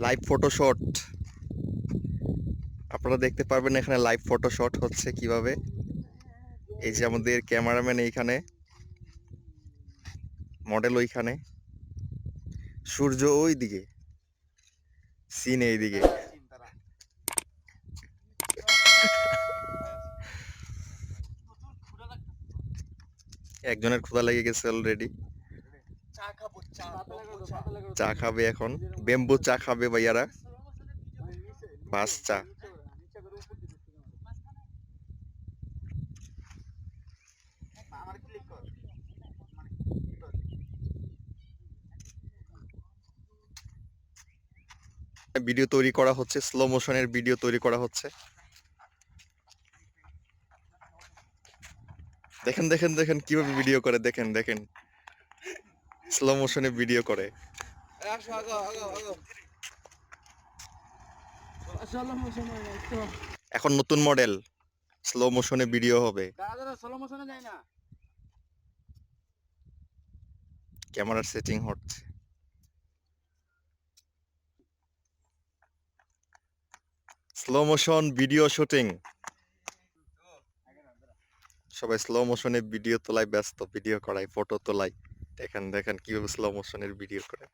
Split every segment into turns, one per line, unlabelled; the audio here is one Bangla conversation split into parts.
লাইভ ফটোশট আপনারা দেখতে পারবেন এখানে লাইভ ফটোশট হচ্ছে কিভাবে। এই যে আমাদের ক্যামেরাম্যান এইখানে, মডেল ওইখানে, সূর্য ওই দিকে, সিন এইদিকে। একজনের ক্ষুধা লেগে গেছে অলরেডি, চা খাবে এখন। বেম্বু চা খাবে ভাইয়ারা, বাস চা। ভিডিও তৈরি করা হচ্ছে, স্লো মোশনের ভিডিও তৈরি করা হচ্ছে। দেখেন দেখেন দেখেন কিভাবে ভিডিও করে, দেখেন দেখেন স্লো মোশনে ভিডিও করে। এখন নতুন মডেল, স্লো মোশনে ভিডিও হবে। ক্যামেরার সেটিং হচ্ছে। স্লো মোশন ভিডিও শুটিং, সবাই স্লো মোশনে ভিডিও তোলায় ব্যস্ত, ভিডিও করায়, ফটো তোলায়। দেখেন দেখেন কিভাবে স্লো মোশনের ভিডিও করে।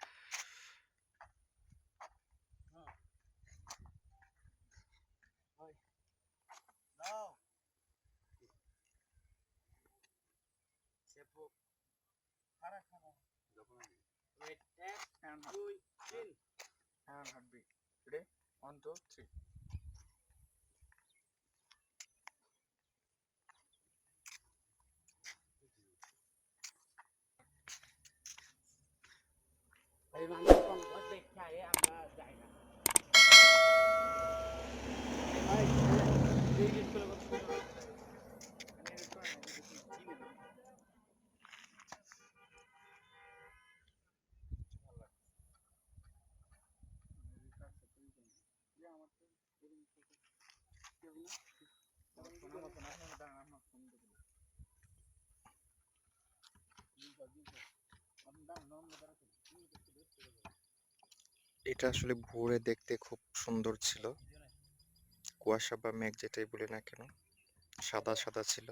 এটা আসলে ভোরে দেখতে খুব সুন্দর ছিল, কুয়াশা বা মেঘ যেটাই বলি না কেন, সাদা সাদা ছিল।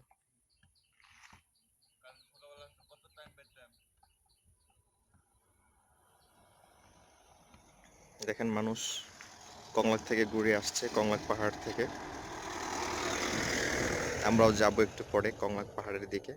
দেখেন মানুষ কংলাক থেকে ঘুরে আসছে, কংলাক পাহাড় থেকে। আমরাও যাব একটু পরে কংলাক পাহাড়ের দিকে।